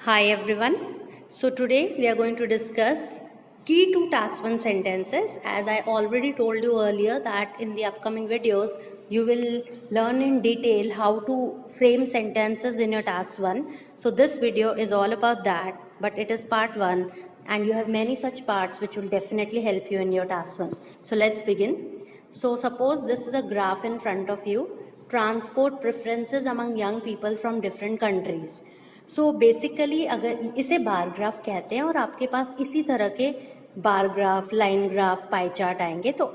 Hi everyone. So today we are going to discuss key to task 1 sentences. As I already told you earlier that in the upcoming videos you will learn in detail how to frame sentences in your task 1. So this video is all about that, but it is part 1 and you have many such parts which will definitely help you in your task 1. So let's begin. So suppose this is a graph in front of you, transport preferences among young people from different countries. So basically अगर इसे bar graph कहते हैं और आपके पास इसी तरह के bar graph, line graph, pie chart आएंगे तो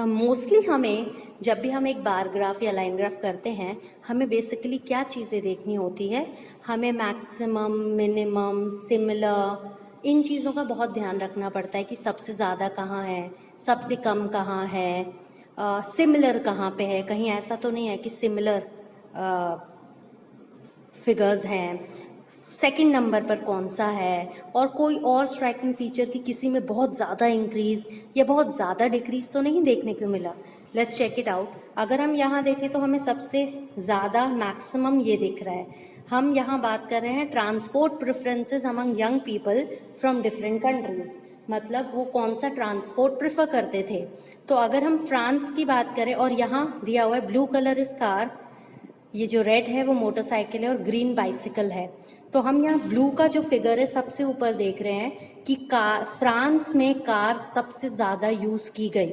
मोस्टली हमें जब भी हम एक बार ग्राफ या लाइन ग्राफ करते हैं हमें बेसिकली क्या चीज़ें देखनी होती है, हमें मैक्सिमम, मिनिमम, सिमिलर, इन चीज़ों का बहुत ध्यान रखना पड़ता है कि सबसे ज़्यादा कहाँ है, सबसे कम कहाँ है, सिमिलर कहाँ पे है, कहीं ऐसा तो नहीं है कि सिमिलर फिगर्स हैं, सेकंड नंबर पर कौन सा है, और कोई और स्ट्राइकिंग फीचर कि किसी में बहुत ज़्यादा इंक्रीज या बहुत ज़्यादा डिक्रीज तो नहीं देखने को मिला. Let's check it out. अगर हम यहाँ देखें तो हमें सबसे ज़्यादा मैक्सिमम ये दिख रहा है. हम यहाँ बात कर रहे हैं transport preferences among young people from different countries, मतलब वो कौन सा ट्रांसपोर्ट प्रेफर करते थे. तो अगर हम फ्रांस की बात करें और यहाँ दिया हुआ है ब्लू कलर इज कार, ये जो रेड है वो मोटरसाइकिल है और ग्रीन बाइसिकल है. तो हम यहाँ ब्लू का जो फिगर है सबसे ऊपर देख रहे हैं कि कार, फ्रांस में कार सबसे ज़्यादा यूज़ की गई.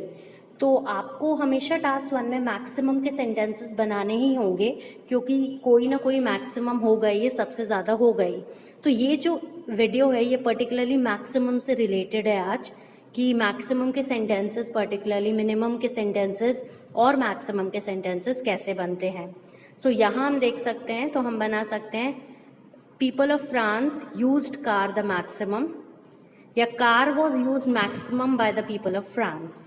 तो आपको हमेशा टास्क 1 में मैक्सिमम के सेंटेंसेस बनाने ही होंगे क्योंकि कोई ना कोई मैक्सिमम हो गई, ये सबसे ज़्यादा हो गई. तो ये जो वीडियो है ये पर्टिकुलरली मैक्सिमम से रिलेटेड है आज, कि मैक्सिमम के सेंटेंसेस पर्टिकुलरली मिनिमम के सेंटेंसेस और मैक्सिमम के सेंटेंसेस कैसे बनते हैं. सो यहाँ हम देख सकते हैं, तो हम बना सकते हैं people of France used car the maximum, या car was use maximum by the people of France.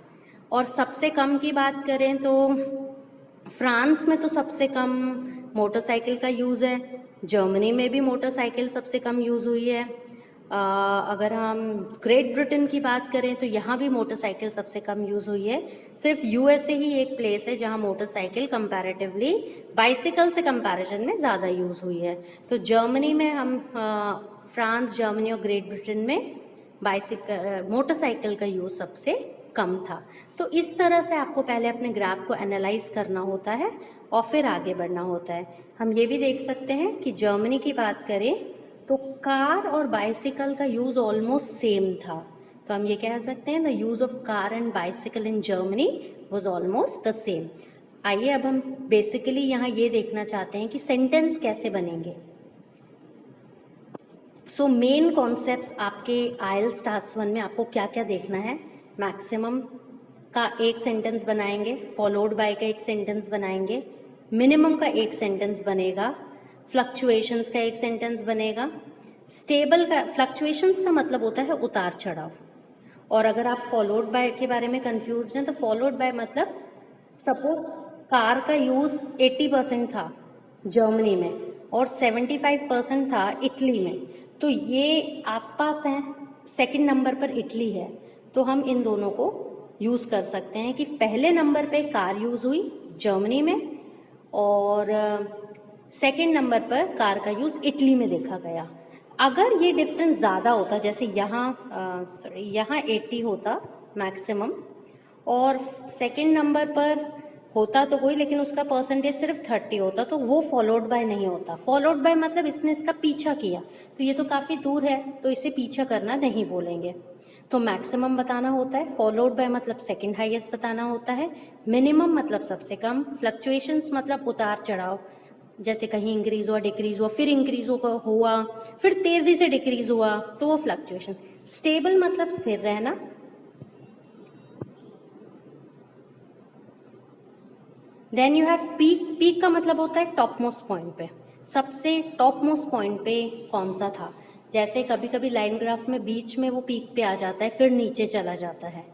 और सबसे कम की बात करें तो फ्रांस में तो सबसे कम मोटरसाइकिल का यूज़ है, जर्मनी में भी मोटरसाइकिल सबसे कम यूज़ हुई है. अगर हम ग्रेट ब्रिटेन की बात करें तो यहाँ भी मोटरसाइकिल सबसे कम यूज़ हुई है. सिर्फ यूएसए ही एक प्लेस है जहाँ मोटरसाइकिल कंपैरेटिवली बाइसिकल से कंपैरिजन में ज़्यादा यूज़ हुई है. तो जर्मनी में हम फ्रांस, जर्मनी और ग्रेट ब्रिटेन में मोटरसाइकिल का यूज़ सबसे कम था. तो इस तरह से आपको पहले अपने ग्राफ को एनालाइज करना होता है और फिर आगे बढ़ना होता है. हम ये भी देख सकते हैं कि जर्मनी की बात करें तो कार और बाइसिकल का यूज़ ऑलमोस्ट सेम था. तो हम ये कह सकते हैं the use of car and bicycle in Germany was almost the same. आइए अब हम बेसिकली यहाँ ये देखना चाहते हैं कि सेंटेंस कैसे बनेंगे. सो मेन कॉन्सेप्ट्स आपके आइल्स टास्क 1 में आपको क्या क्या देखना है. मैक्सिमम का एक सेंटेंस बनाएंगे, फॉलोड बाय का एक सेंटेंस बनाएंगे, मिनिमम का एक सेंटेंस बनेगा, फ्लक्चुएशंस का एक सेंटेंस बनेगा, स्टेबल का, फ्लक्चुएशंस का मतलब होता है उतार चढ़ाव. और अगर आप फॉलोड बाय के बारे में कंफ्यूज हैं तो फॉलोड बाय मतलब सपोज कार का यूज़ 80% था जर्मनी में और 75% था इटली में, तो ये आसपास हैं, सेकंड नंबर पर इटली है, तो हम इन दोनों को यूज़ कर सकते हैं कि पहले नंबर पे कार यूज़ हुई जर्मनी में और सेकेंड नंबर पर कार का यूज़ इटली में देखा गया. अगर ये डिफरेंस ज़्यादा होता, जैसे यहाँ 80 होता मैक्सिमम और सेकेंड नंबर पर होता तो कोई, लेकिन उसका परसेंटेज सिर्फ 30 होता, तो वो फॉलोड बाय नहीं होता. फॉलोड बाय मतलब इसने इसका पीछा किया, तो ये तो काफ़ी दूर है तो इसे पीछा करना नहीं बोलेंगे. तो मैक्सिमम बताना होता है, फॉलोड बाय मतलब सेकंड हाईएस्ट बताना होता है, मिनिमम मतलब सबसे कम, फ्लक्चुएशंस मतलब उतार चढ़ाव, जैसे कहीं इंक्रीज हुआ, डिक्रीज हुआ, फिर इंक्रीज हुआ, फिर तेजी से डिक्रीज हुआ, तो वो फ्लक्चुएशन. स्टेबल मतलब स्थिर रहना. Then you have peak. Peak का मतलब होता है टॉप मोस्ट पॉइंट पे, सबसे टॉप मोस्ट पॉइंट पे कौन सा था. जैसे कभी कभी लाइन ग्राफ में बीच में वो पीक पे आ जाता है फिर नीचे चला जाता है.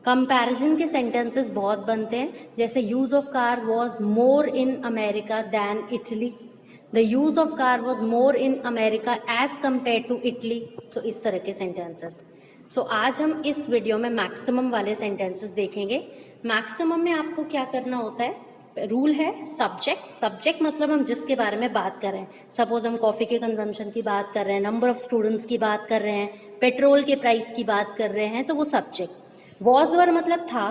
कंपैरिजन के सेंटेंसेस बहुत बनते हैं, जैसे use of car was more in America than Italy, the use of car was more in America as compare to Italy. तो इस तरह के सेंटेंसेस. सो आज हम इस वीडियो में मैक्सिमम वाले सेंटेंसेस देखेंगे. मैक्सिमम में आपको क्या करना होता है, रूल है सब्जेक्ट, सब्जेक्ट मतलब हम जिसके बारे में बात कर रहे हैं, सपोज हम कॉफी के कंजम्पशन की बात कर रहे हैं, नंबर ऑफ स्टूडेंट्स की बात कर रहे हैं, पेट्रोल के प्राइस की बात कर रहे हैं, तो वो सब्जेक्ट। वॉज वर मतलब था,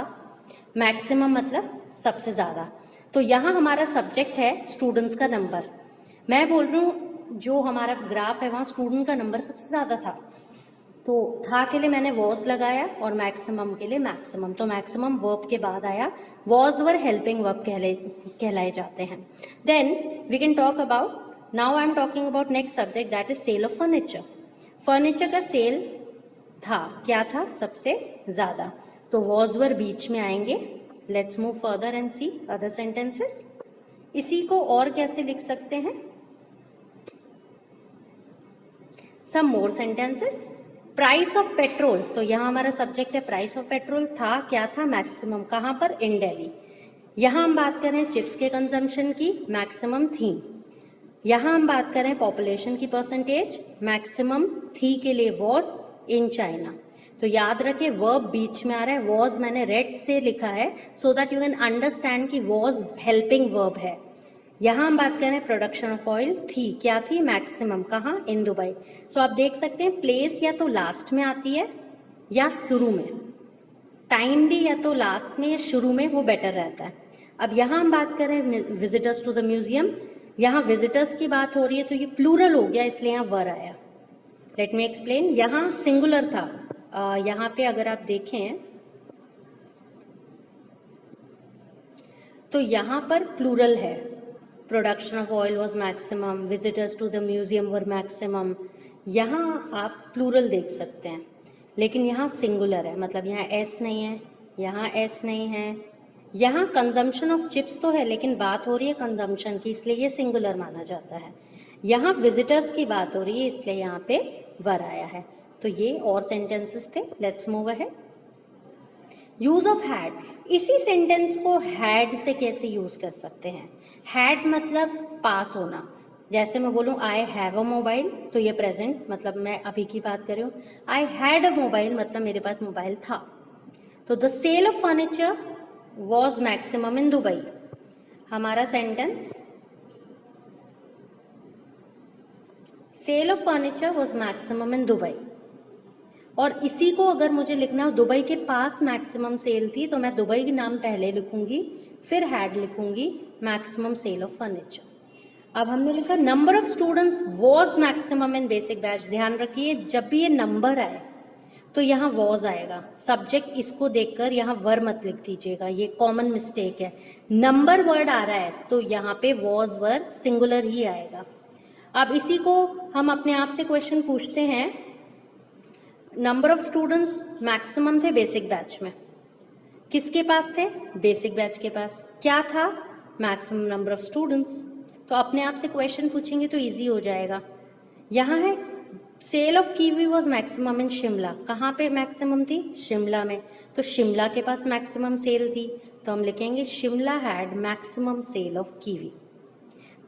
मैक्सिमम मतलब सबसे ज्यादा। तो यहाँ हमारा सब्जेक्ट है स्टूडेंट्स का नंबर। मैं बोल रही हूँ जो हमारा ग्राफ है वहाँ स्टूडेंट का नंबर सबसे ज्यादा था, तो था के लिए मैंने वॉज लगाया और मैक्सिमम के लिए मैक्सिमम, तो मैक्सिमम वर्ब के बाद आया। वॉज वर हेल्पिंग वर्ब कहलाए जाते हैं। Then we can talk about, now I am talking about next subject, that is sale of furniture. Furniture का सेल था, क्या था सबसे ज्यादा, तो वॉज वर बीच में आएंगे। Let's move further and see other sentences. इसी को और कैसे लिख सकते हैं, some more sentences. Price of petrol, तो यहाँ हमारा सब्जेक्ट है प्राइस ऑफ पेट्रोल, था क्या था मैक्सिमम, कहाँ पर, इन दिल्ली। यहाँ हम बात करें चिप्स के कंजम्पशन की, मैक्सिमम थी। यहाँ हम बात करें पॉपुलेशन की परसेंटेज, मैक्सिमम थी के लिए वॉज इन चाइना। तो याद रखें वर्ब बीच में आ रहा है, वॉज मैंने रेड से लिखा है so that you can understand कि वॉज हेल्पिंग वर्ब है। यहाँ हम बात करें प्रोडक्शन ऑफ ऑयल, थी क्या थी मैक्सिमम, कहाँ, इन दुबई। सो आप देख सकते हैं प्लेस या तो लास्ट में आती है या शुरू में, टाइम भी या तो लास्ट में या शुरू में, वो बेटर रहता है। अब यहाँ हम बात करें विजिटर्स टू द म्यूजियम, यहाँ विजिटर्स की बात हो रही है तो ये प्लूरल हो गया इसलिए यहाँ वर आया। लेट मी एक्सप्लेन, यहाँ सिंगुलर था, यहाँ पे अगर आप देखें तो यहाँ पर प्लूरल है, production of oil was maximum, visitors to the museum were maximum. यहाँ आप प्लूरल देख सकते हैं, लेकिन यहाँ सिंगुलर है, मतलब यहाँ एस नहीं है, यहाँ एस नहीं है। यहाँ कंजम्पशन ऑफ चिप्स तो है लेकिन बात हो रही है कंजम्पशन की, इसलिए ये सिंगुलर माना जाता है। यहाँ विजिटर्स की बात हो रही है इसलिए यहाँ पे वर आया है। तो ये और सेंटेंसेस थे। Let's move ahead. Use of had, इसी सेंटेंस को हैड से कैसे यूज कर सकते हैं। हैड मतलब पास होना, जैसे मैं बोलूं आई हैव अ मोबाइल, तो ये प्रेजेंट मतलब मैं अभी की बात कर रही हूँ। आई हैड अ मोबाइल मतलब मेरे पास मोबाइल था। तो the sale of furniture was maximum in Dubai. हमारा sentence sale of furniture was maximum in Dubai. और इसी को अगर मुझे लिखना हो दुबई के पास मैक्सिमम सेल थी, तो मैं दुबई के नाम पहले लिखूंगी फिर हैड लिखूंगी, मैक्सिमम सेल ऑफ फर्नीचर। अब हमने लिखा number of students was maximum in basic batch. ध्यान रखिए जब भी ये नंबर आए तो यहाँ वॉज आएगा, सब्जेक्ट इसको देखकर यहाँ वर मत लिख दीजिएगा, ये कॉमन मिस्टेक है। नंबर वर्ड आ रहा है तो यहाँ पे वॉज वर सिंगुलर ही आएगा। अब इसी को हम अपने आप से क्वेश्चन पूछते हैं, नंबर ऑफ स्टूडेंट्स मैक्सिमम थे बेसिक बैच में, किसके पास थे, बेसिक बैच के पास। क्या था, मैक्सिमम नंबर ऑफ स्टूडेंट्स। तो अपने आप से क्वेश्चन पूछेंगे तो इजी हो जाएगा। यहाँ है sale of kiwi was maximum in Shimla, कहाँ पे मैक्सिमम थी, शिमला में। तो शिमला के पास मैक्सिमम सेल थी तो हम लिखेंगे Shimla had maximum sale of kiwi.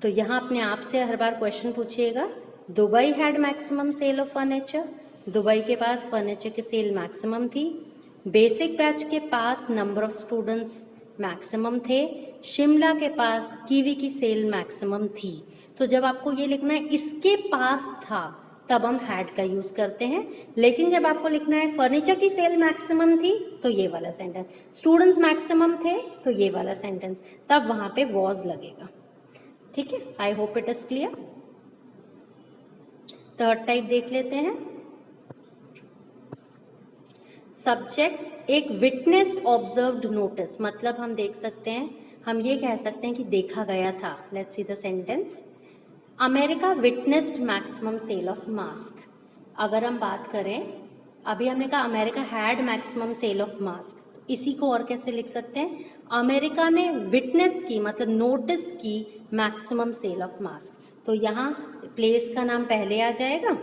तो यहाँ अपने आप से हर बार क्वेश्चन पूछिएगा, Dubai had maximum sale of furniture, Dubai के पास फर्नीचर की सेल मैक्सिमम थी। बेसिक बैच के पास नंबर ऑफ स्टूडेंट्स मैक्सिमम थे, शिमला के पास कीवी की सेल मैक्सिमम थी। तो जब आपको ये लिखना है इसके पास था तब हम हैड का यूज करते हैं, लेकिन जब आपको लिखना है फर्नीचर की सेल मैक्सिमम थी तो ये वाला सेंटेंस, स्टूडेंट्स मैक्सिमम थे तो ये वाला सेंटेंस, तब वहां पे वॉज लगेगा। ठीक है, I hope it is clear. Third type देख लेते हैं, सब्जेक्ट एक विटनेस्ड ऑब्जर्व्ड नोटिस, मतलब हम देख सकते हैं, हम ये कह सकते हैं कि देखा गया था। Let's see the sentence, America witnessed maximum sale of mask. अगर हम बात करें, अभी हमने कहा America had maximum sale of mask, इसी को और कैसे लिख सकते हैं, अमेरिका ने विटनेस की मतलब नोटिस की मैक्सिमम सेल ऑफ मास्क। तो यहाँ प्लेस का नाम पहले आ जाएगा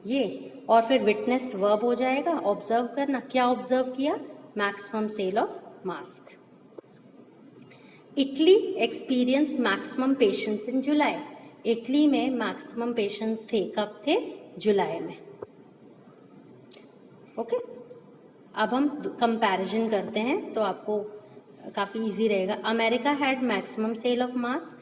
ये, और फिर विटनेस्ड वर्ब हो जाएगा, ऑब्जर्व करना, क्या ऑब्जर्व किया, maximum sale of mask. Italy experience maximum patients in July, Italy में मैक्सिमम पेशेंट्स थे, कब थे, जुलाई में। ओके, अब हम कंपैरिजन करते हैं तो आपको काफ़ी इजी रहेगा। America had maximum sale of mask,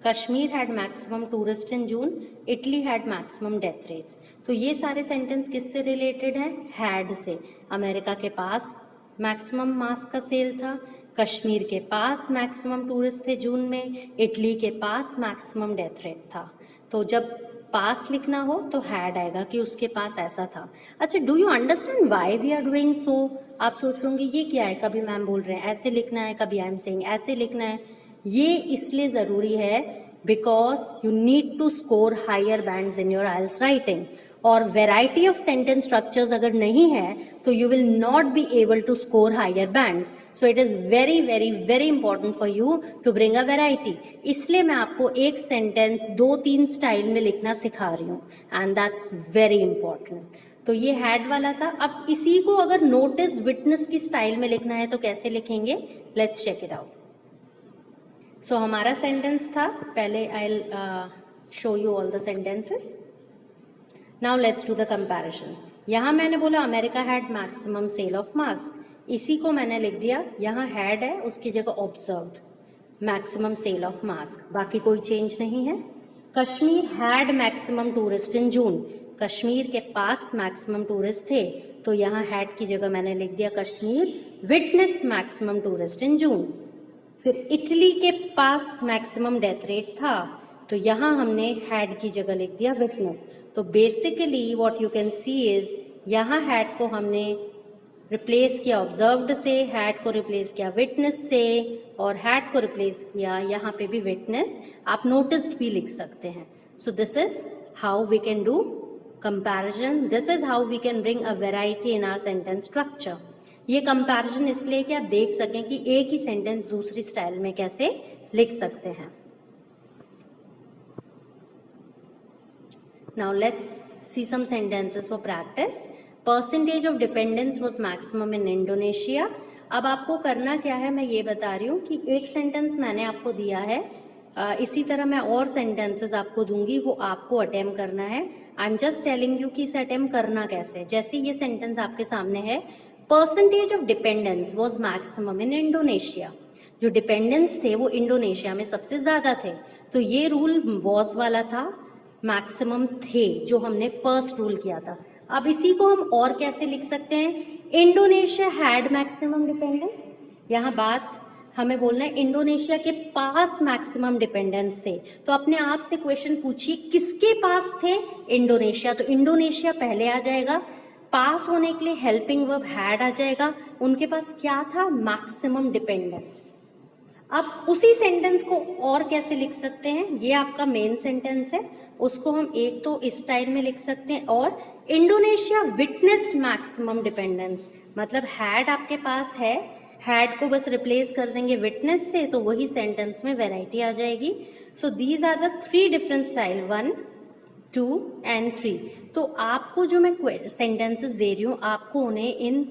Kashmir had maximum tourist in June, Italy had maximum death rates. तो ये सारे सेंटेंस किससे रिलेटेड है? हैड से। अमेरिका के पास मैक्सिमम मास्क का सेल था, कश्मीर के पास मैक्सिमम टूरिस्ट थे जून में, इटली के पास मैक्सिमम डेथ रेट था। तो जब पास लिखना हो तो हैड आएगा कि उसके पास ऐसा था। अच्छा, do you understand why we are doing so? आप सोच लोगे ये क्या है, कभी मैम बोल रहे हैं ऐसे लिखना है, कभी आई एम सेइंग ऐसे लिखना है। ये इसलिए ज़रूरी है because you need to score higher bands in your IELTS writing. और वेराइटी ऑफ सेंटेंस स्ट्रक्चर्स अगर नहीं है तो you will not be able to score higher bands. So it is very very very important for you to bring a variety. इसलिए मैं आपको एक sentence 2-3 style में लिखना सिखा रही हूँ, एंड दैट्स वेरी इंपॉर्टेंट। तो ये हैड वाला था। अब इसी को अगर नोटिस विटनेस की स्टाइल में लिखना है तो कैसे लिखेंगे? Let's check it out. So हमारा सेंटेंस था, पहले I will show you all the sentences. Now let's do the comparison. यहाँ मैंने बोला America had maximum sale of mask, इसी को मैंने लिख दिया, यहाँ हैड है उसकी जगह observed maximum sale of mask, बाकी कोई चेंज नहीं है। Kashmir had maximum tourist in June, Kashmir के पास मैक्सिमम टूरिस्ट थे, तो यहाँ हैड की जगह मैंने लिख दिया Kashmir witnessed maximum tourist in June. फिर इटली के पास मैक्सिमम डेथ रेट था, तो यहाँ हमने हैड की जगह लिख दिया विटनेस। तो basically what you can see is, यहाँ हैड को हमने रिप्लेस किया ऑब्जर्व्ड से, हैड को रिप्लेस किया विटनेस से, और हैड को रिप्लेस किया यहाँ पे भी विटनेस। आप नोटिस्ड भी लिख सकते हैं। So this is how we can do comparison, this is how we can bring a variety in our sentence structure. ये कंपैरिजन इसलिए कि आप देख सकें कि एक ही सेंटेंस दूसरी स्टाइल में कैसे लिख सकते हैं। Now let's see some sentences for practice. Percentage of dependence was maximum in Indonesia. अब आपको करना क्या है मैं ये बता रही हूँ कि एक सेंटेंस मैंने आपको दिया है, इसी तरह मैं और सेंटेंसेस आपको दूंगी, वो आपको अटेम्प्ट करना है। I am just telling you कि इसे अटेम्प्ट करना कैसे। जैसे ये सेंटेंस आपके सामने है, percentage of dependence was maximum in Indonesia. जो डिपेंडेंस थे वो इंडोनेशिया में सबसे ज्यादा थे, तो ये रूल वॉज वाला था, मैक्सिमम थे जो हमने फर्स्ट रूल किया था। अब इसी को हम और कैसे लिख सकते हैं? इंडोनेशिया हैड मैक्सिमम डिपेंडेंस, यहाँ बात हमें बोलना है इंडोनेशिया के पास मैक्सिमम डिपेंडेंस थे। तो अपने आप से क्वेश्चन पूछिए किसके पास थे? इंडोनेशिया। तो इंडोनेशिया पहले आ जाएगा, पास होने के लिए हेल्पिंग वर्ब हैड आ जाएगा, उनके पास क्या था? Maximum dependence. अब उसी सेंटेंस को और कैसे लिख सकते हैं? ये आपका मेन सेंटेंस है, उसको हम एक तो इस स्टाइल में लिख सकते हैं, और इंडोनेशिया विटनेस्ड मैक्सिमम डिपेंडेंस, मतलब हैड आपके पास है, हैड को बस रिप्लेस कर देंगे विटनेस से, तो वही सेंटेंस में वैरायटी आ जाएगी। So these are the 3 different style, 1, 2 and 3। तो आपको जो मैं सेंटेंसेस दे रही हूँ, आपको उन्हें इन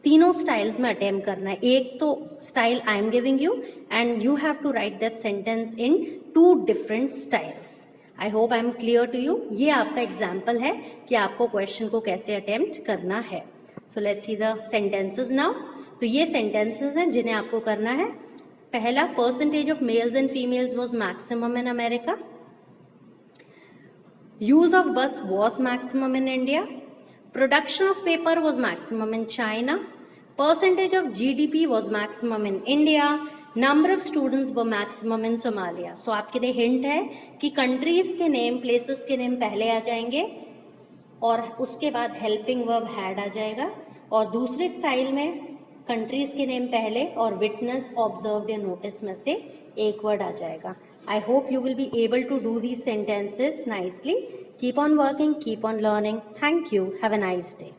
तीनों स्टाइल्स में अटेम्प्ट करना है। एक तो style I am giving you and you have to write that sentence in 2 different styles. I hope I am clear to you. ये आपका एग्जाम्पल है कि आपको क्वेश्चन को कैसे अटेम्प्ट करना है। So let's see the sentences now. तो ये सेंटेंसेस हैं जिन्हें आपको करना है। पहला, percentage of males and females was maximum in America. Use of bus was maximum in India. Production of paper was maximum in China. Percentage of GDP was maximum in India. Number of students was maximum in Somalia. So आपके लिए hint है कि countries के name, places के name पहले आ जाएंगे और उसके बाद हेल्पिंग वर्ब हैड आ जाएगा, और दूसरे स्टाइल में कंट्रीज के नेम पहले और विटनेस, ऑब्जर्व्ड या नोटिस में से एक वर्ड आ जाएगा। I hope you will be able to do these sentences nicely. Keep on working, keep on learning. Thank you. Have a nice day.